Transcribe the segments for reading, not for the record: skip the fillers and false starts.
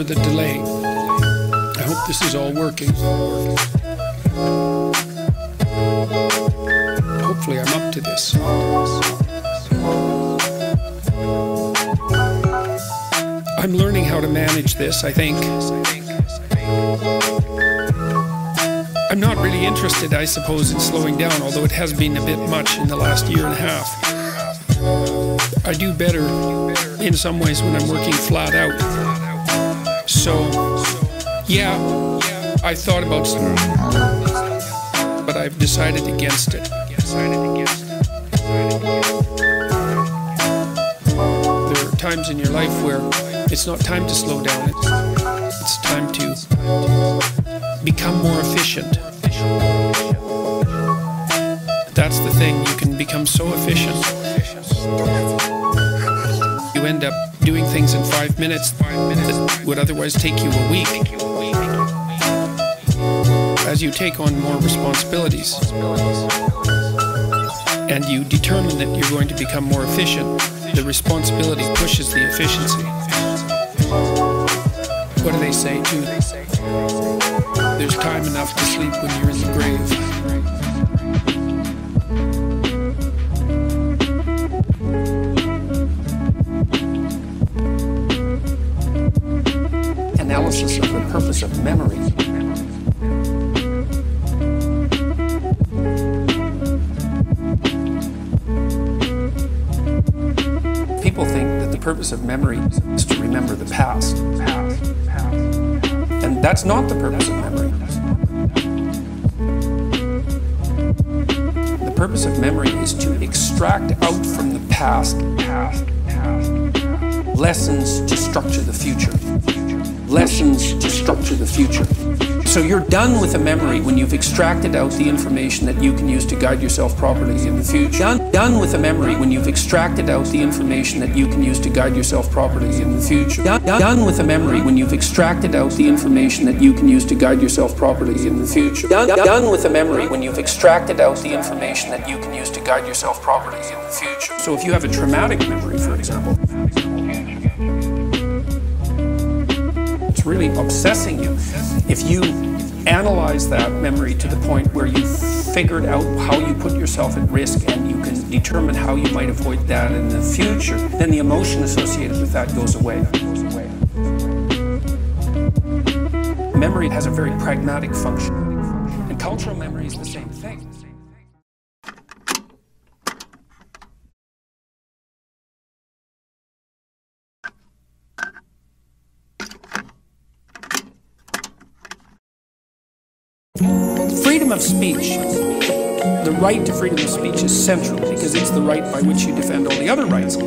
for the delay. I hope this is all working. Hopefully I'm up to this. I'm learning how to manage this, I think. I'm not really interested, I suppose, in slowing down, although it has been a bit much in the last year and a half. I do better in some ways when I'm working flat out. So, yeah, I thought about slowing down, but I've decided against it. There are times in your life where it's not time to slow down, it's time to become more efficient. That's the thing, you can become so efficient. You end up doing things in 5 minutes that would otherwise take you a week. As you take on more responsibilities and you determine that you're going to become more efficient, the responsibility pushes the efficiency. What do they say too? There's time enough to sleep when you're in the grave. Analysis of the purpose of memory. People think that the purpose of memory is to remember the past. And that's not the purpose of memory. The purpose of memory is to extract out from the past lessons to structure the future. Lessons to structure the future. So you're done with a memory when you've extracted out the information that you can use to guide yourself properly in the future. Done with a memory when you've extracted out the information that you can use to guide yourself properly in the future. Done with a memory when you've extracted out the information that you can use to guide yourself properly in the future. Done with a memory when you've extracted out the information that you can use to guide yourself properly in the future. So if you have a traumatic memory, for example, it's really obsessing you. If you analyze that memory to the point where you figured out how you put yourself at risk and you can determine how you might avoid that in the future, then the emotion associated with that goes away. Memory has a very pragmatic function, and cultural memory is the same thing. Freedom of speech, the right to freedom of speech is central because it's the right by which you defend all the other rights.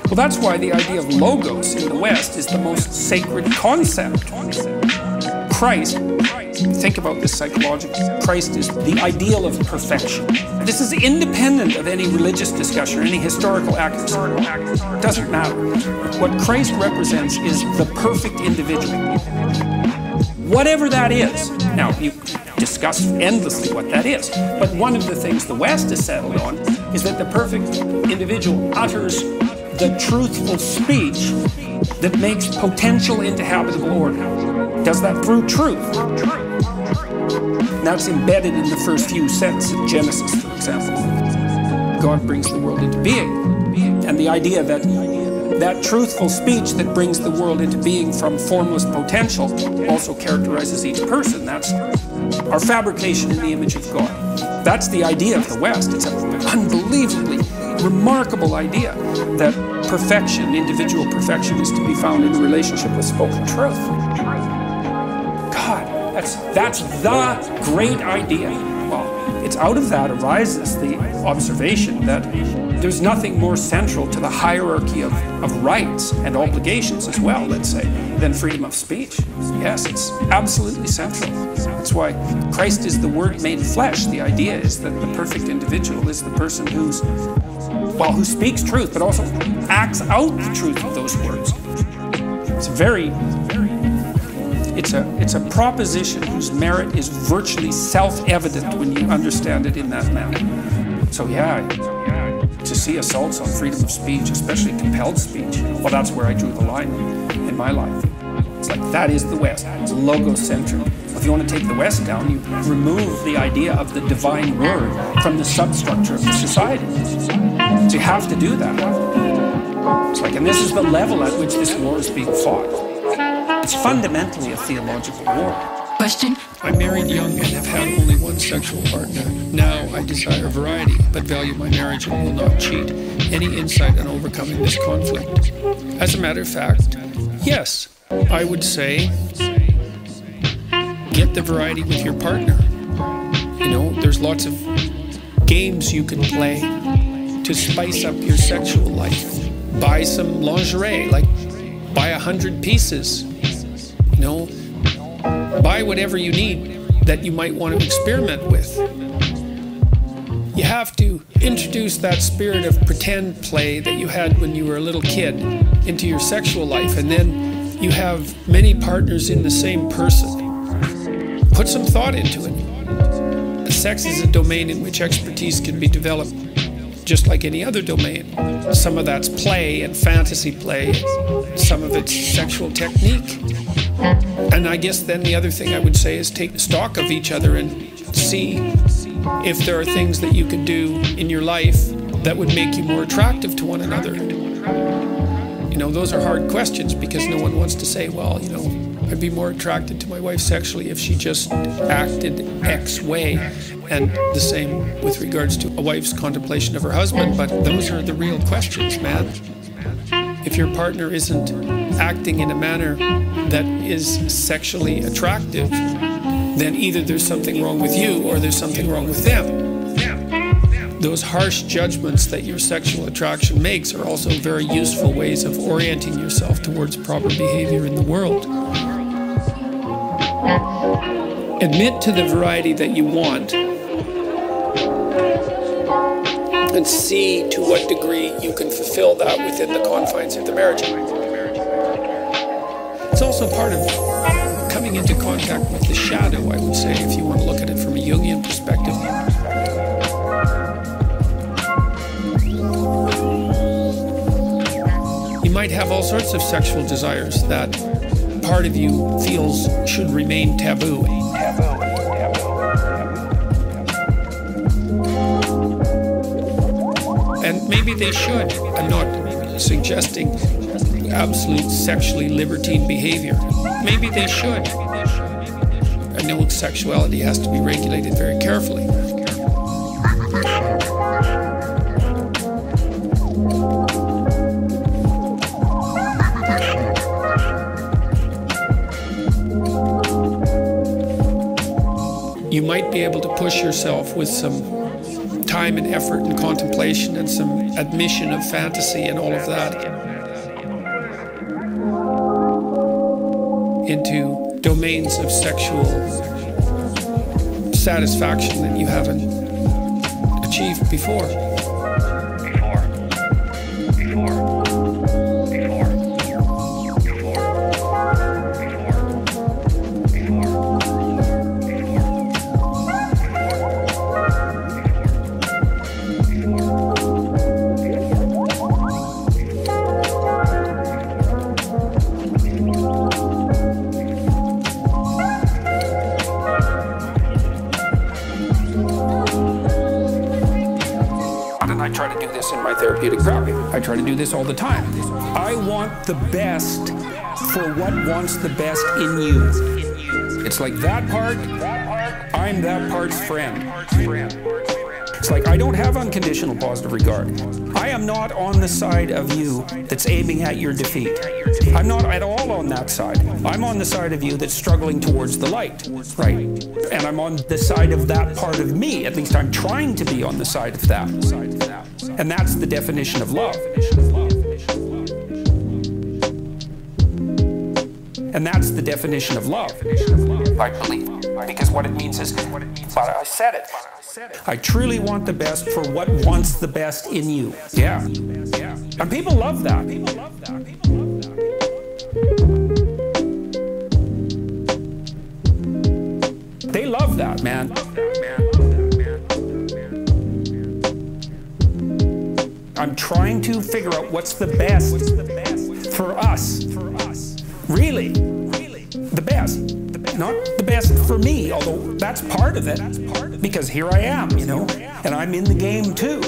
Well, that's why the idea of logos in the West is the most sacred concept. Christ, think about this psychologically, Christ is the ideal of perfection. This is independent of any religious discussion or any historical accuracy. It doesn't matter. What Christ represents is the perfect individual. Whatever that is. Now, you discuss endlessly what that is, but one of the things the West has settled on is that the perfect individual utters the truthful speech that makes potential into habitable order. Does that through truth. That's embedded in the first few sentences of Genesis, for example. God brings the world into being. And the idea that that truthful speech that brings the world into being from formless potential also characterizes each person. That's our fabrication in the image of God. That's the idea of the West. It's an unbelievably remarkable idea that perfection, individual perfection, is to be found in a relationship with spoken truth. God, that's the great idea. Well, it's out of that arises the observation that there's nothing more central to the hierarchy of rights and obligations as well, let's say, than freedom of speech. Yes, it's absolutely central. That's why Christ is the Word made flesh. The idea is that the perfect individual is the person who speaks truth, but also acts out the truth of those words. It's a proposition whose merit is virtually self-evident when you understand it in that manner. So yeah, to see assaults on freedom of speech, especially compelled speech, well, that's where I drew the line in my life. It's like, that is the West. It's logocentric. If you want to take the West down, you remove the idea of the divine word from the substructure of the society. So you have to do that. It's like, and this is the level at which this war is being fought. It's fundamentally a theological war. Question? I married young and have had only one sexual partner. Now I desire variety, but value my marriage and will not cheat. Any insight on overcoming this conflict? As a matter of fact, yes, I would say get the variety with your partner. You know, there's lots of games you can play to spice up your sexual life. Buy some lingerie, like buy 100 pieces. You know, buy whatever you need that you might want to experiment with. You have to introduce that spirit of pretend play that you had when you were a little kid into your sexual life, and then you have many partners in the same person. Put some thought into it. Sex is a domain in which expertise can be developed just like any other domain. Some of that's play and fantasy play, some of it's sexual technique. And I guess then the other thing I would say is take stock of each other and see if there are things that you could do in your life that would make you more attractive to one another. You know, those are hard questions because no one wants to say, well, you know, I'd be more attracted to my wife sexually if she just acted X way. And the same with regards to a wife's contemplation of her husband. But those are the real questions, man. If your partner isn't acting in a manner that is sexually attractive, then either there's something wrong with you or there's something wrong with them. Those harsh judgments that your sexual attraction makes are also very useful ways of orienting yourself towards proper behavior in the world. Admit to the variety that you want and see to what degree you can fulfill that within the confines of the marriage. It's also part of coming into contact with the shadow, I would say, if you want to look at it from a Jungian perspective. You might have all sorts of sexual desires that part of you feels should remain taboo. And maybe they should. I'm not suggesting absolute sexually libertine behavior. Maybe they should. I know sexuality has to be regulated very carefully. You might be able to push yourself with some time and effort and contemplation and some admission of fantasy and all of that into domains of sexual satisfaction that you haven't achieved before. I try to do this in my therapeutic practice. I try to do this all the time. I want the best for what wants the best in you. It's like that part, I'm that part's friend. It's like I don't have unconditional positive regard. I am not on the side of you that's aiming at your defeat. I'm not at all on that side. I'm on the side of you that's struggling towards the light, right? And I'm on the side of that part of me. At least I'm trying to be on the side of that. And that's the definition of love. And that's the definition of love, I believe. Because what it means is, but I said it. I truly want the best for what wants the best in you. Yeah. And people love that. They love that, man. I'm trying to figure out what's the best for us. Really, the best. Not the best for me, although that's part of it, because here I am, you know, and I'm in the game too.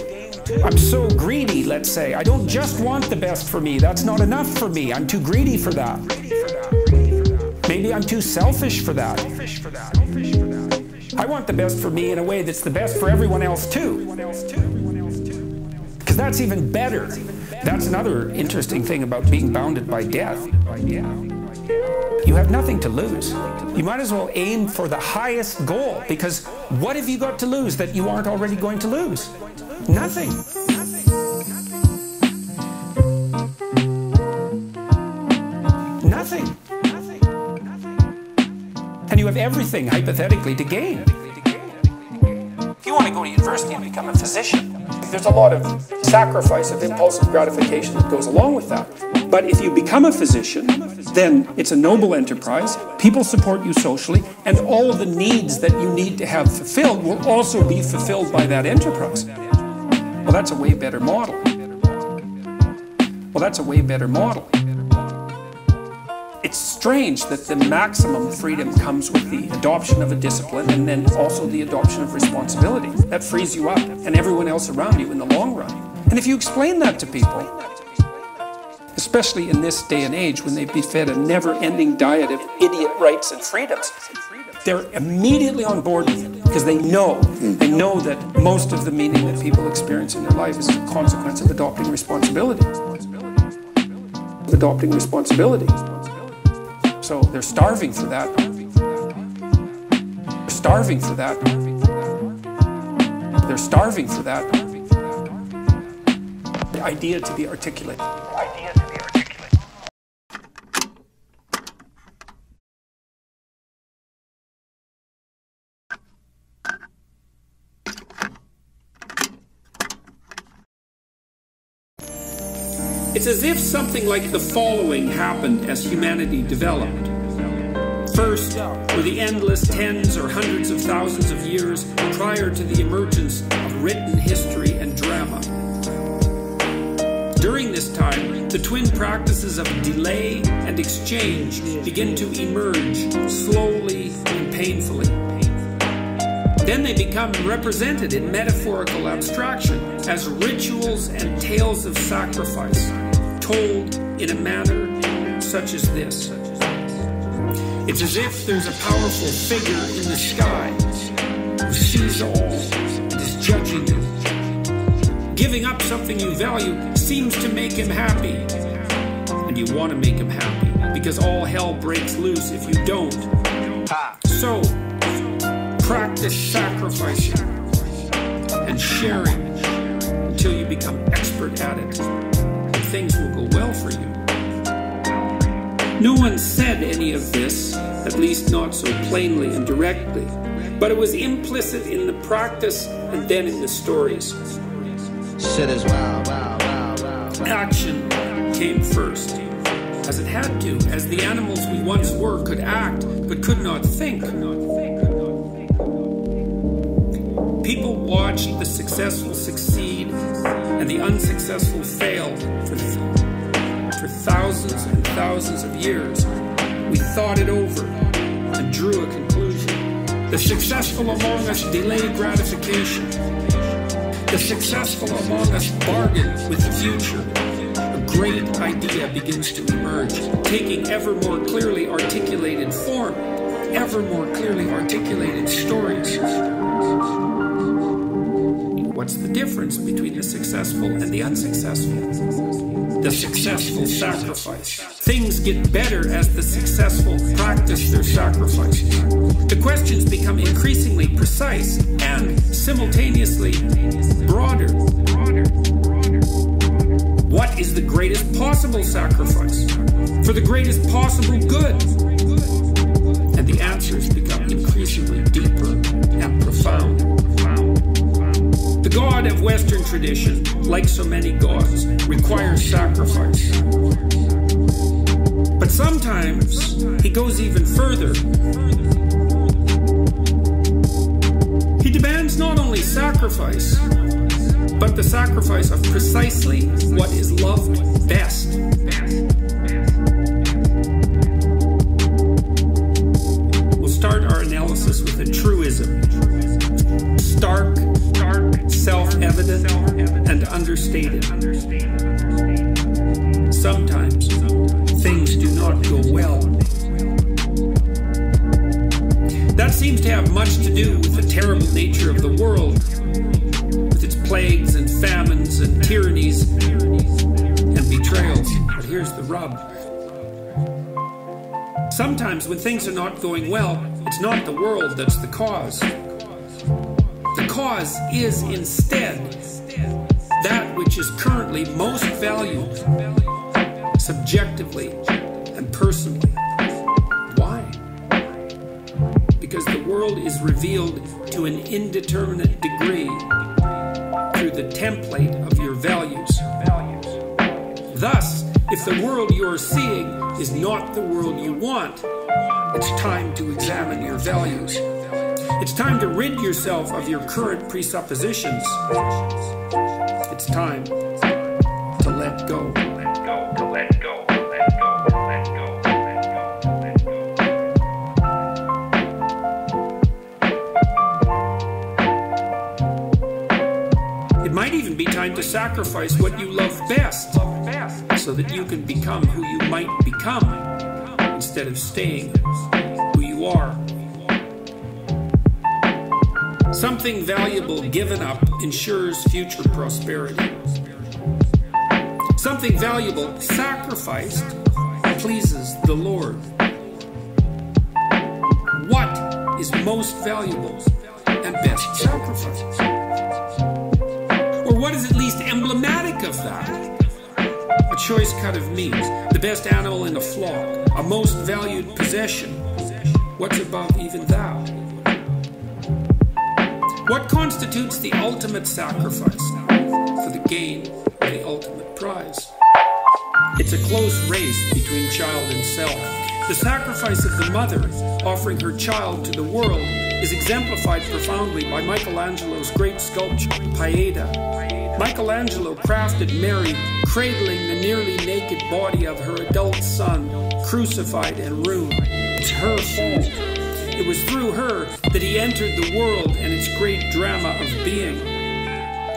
I'm so greedy, let's say. I don't just want the best for me. That's not enough for me. I'm too greedy for that. Maybe I'm too selfish for that. I want the best for me in a way that's the best for everyone else too. Because that's even better. That's another interesting thing about being bounded by death. You have nothing to lose. You might as well aim for the highest goal, because what have you got to lose that you aren't already going to lose? Nothing. Nothing. And you have everything, hypothetically, to gain. If you want to go to university and become a physician, there's a lot of sacrifice of impulsive gratification that goes along with that. But if you become a physician, then it's a noble enterprise, people support you socially, and all of the needs that you need to have fulfilled will also be fulfilled by that enterprise. Well, that's a way better model. Well, that's a way better model. It's strange that the maximum freedom comes with the adoption of a discipline and then also the adoption of responsibility. That frees you up and everyone else around you in the long run. And if you explain that to people, especially in this day and age when they've been fed a never-ending diet of idiot rights and freedoms, they're immediately on board with it because they know that most of the meaning that people experience in their life is a consequence of adopting responsibility. Adopting responsibility. So they're starving for that. They're starving for that. They're starving for that. The idea to be articulated. It's as if something like the following happened as humanity developed. First were the endless tens or hundreds of thousands of years prior to the emergence of written history and drama. During this time, the twin practices of delay and exchange begin to emerge slowly and painfully. Then they become represented in metaphorical abstraction as rituals and tales of sacrifice, told in a manner such as this. It's as if there's a powerful figure in the sky who sees all and is judging you. Giving up something you value seems to make him happy, and you want to make him happy because all hell breaks loose if you don't. So, practice sacrificing and sharing until you become expert at it, and things will go well for you. No one said any of this, at least not so plainly and directly, but it was implicit in the practice and then in the stories. Shit is wow, wow, wow, wow, wow. Action came first, as it had to, as the animals we once were could act, but could not think. People watched the successful succeed and the unsuccessful fail for thousands and thousands of years. We thought it over and drew a conclusion. The successful among us delayed gratification. The successful among us bargain with the future. A great idea begins to emerge, taking ever more clearly articulated form, ever more clearly articulated stories. What's the difference between the successful and the unsuccessful? The successful sacrifice. Things get better as the successful practice their sacrifice. The questions become increasingly precise and simultaneously broader. What is the greatest possible sacrifice for the greatest possible good? And the answers become increasingly deeper and profound. The God of Western tradition, like so many gods, requires sacrifice. But sometimes he goes even further. He demands not only sacrifice, but the sacrifice of precisely what is loved best. We'll start our analysis with a truism. Stark, self-evident, and understated. Sometimes things do not go well. That seems to have much to do with the terrible nature of the world, with its plagues and famines and tyrannies and betrayals. But here's the rub. Sometimes when things are not going well, it's not the world that's the cause. The cause is instead that which is currently most valued, subjectively and personally. Why? Because the world is revealed to an indeterminate degree through the template of your values. Thus, if the world you're seeing is not the world you want, it's time to examine your values. It's time to rid yourself of your current presuppositions. It's time to let go. It might even be time to sacrifice what you love best so that you can become who you might become instead of staying who you are. Something valuable given up ensures future prosperity. Something valuable sacrificed pleases the Lord. What is most valuable and best sacrificed? Or what is at least emblematic of that? A choice cut of meat, the best animal in a flock, a most valued possession. What's above even that? What constitutes the ultimate sacrifice for the gain of the ultimate prize? It's a close race between child and self. The sacrifice of the mother offering her child to the world is exemplified profoundly by Michelangelo's great sculpture, Pieta. Michelangelo crafted Mary cradling the nearly naked body of her adult son, crucified and ruined. It's her fault. It was through her that he entered the world and its great drama of being.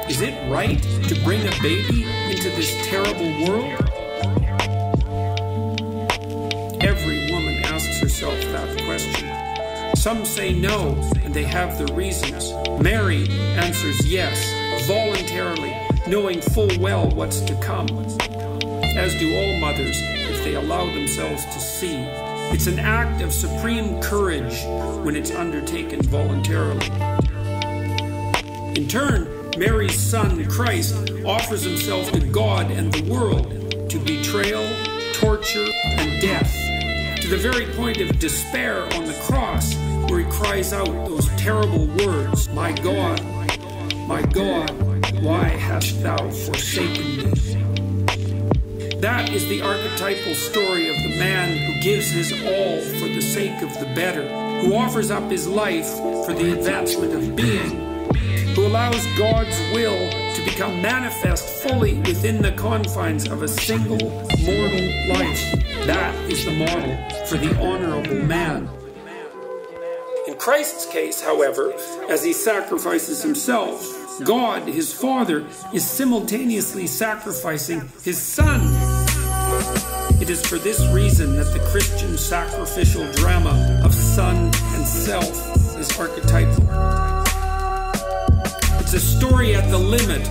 Is it right to bring a baby into this terrible world? Every woman asks herself that question. Some say no, and they have their reasons. Mary answers yes, voluntarily, knowing full well what's to come. As do all mothers if they allow themselves to see. It's an act of supreme courage when it's undertaken voluntarily. In turn, Mary's son, Christ, offers himself to God and the world to betrayal, torture, and death, to the very point of despair on the cross, where he cries out those terrible words, my God, why hast thou forsaken me?" That is the archetypal story of the man who gives his all for the sake of the better, who offers up his life for the advancement of being, who allows God's will to become manifest fully within the confines of a single mortal life. That is the model for the honorable man. In Christ's case, however, as he sacrifices himself, God, his Father, is simultaneously sacrificing his Son. It is for this reason that the Christian sacrificial drama of son and self is archetypal. It's a story at the limit,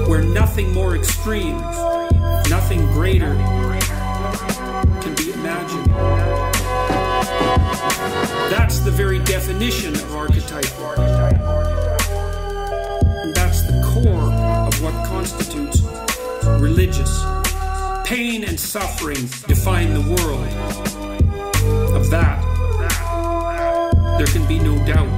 where nothing more extreme, nothing greater can be imagined. That's the very definition of archetypal. And that's the core of what constitutes religious. Pain and suffering define the world. Of that, there can be no doubt.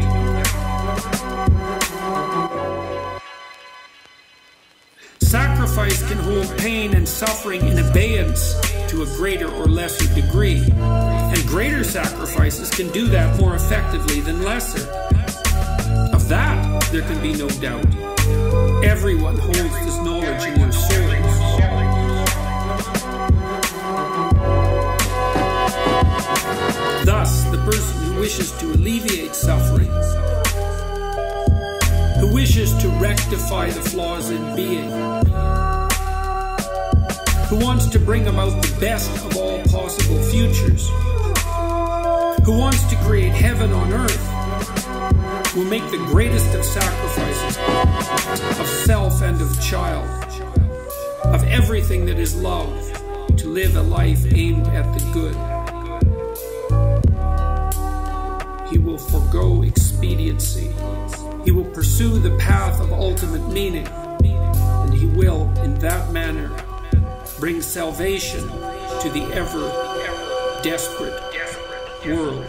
Sacrifice can hold pain and suffering in abeyance to a greater or lesser degree, and greater sacrifices can do that more effectively than lesser. Of that, there can be no doubt. Everyone holds this knowledge in their souls. Thus, the person who wishes to alleviate suffering, who wishes to rectify the flaws in being, who wants to bring about the best of all possible futures, who wants to create heaven on earth, will make the greatest of sacrifices, of self and of child, of everything that is love, to live a life aimed at the good. He will forego expediency. He will pursue the path of ultimate meaning, and he will, in that manner, bring salvation to the ever desperate world.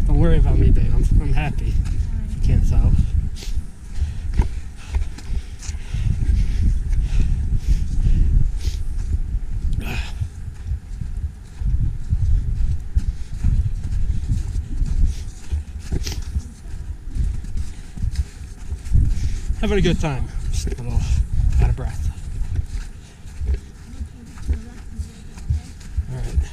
Don't worry about me, babe. I'm happy. Can't tell. Having a good time. Just a little out of breath. All right.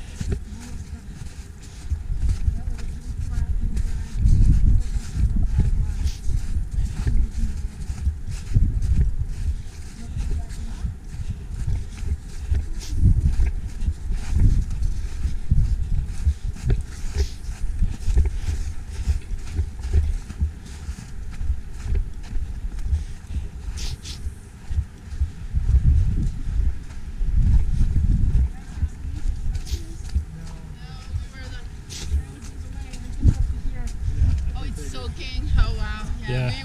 Soaking. Oh wow. Yeah.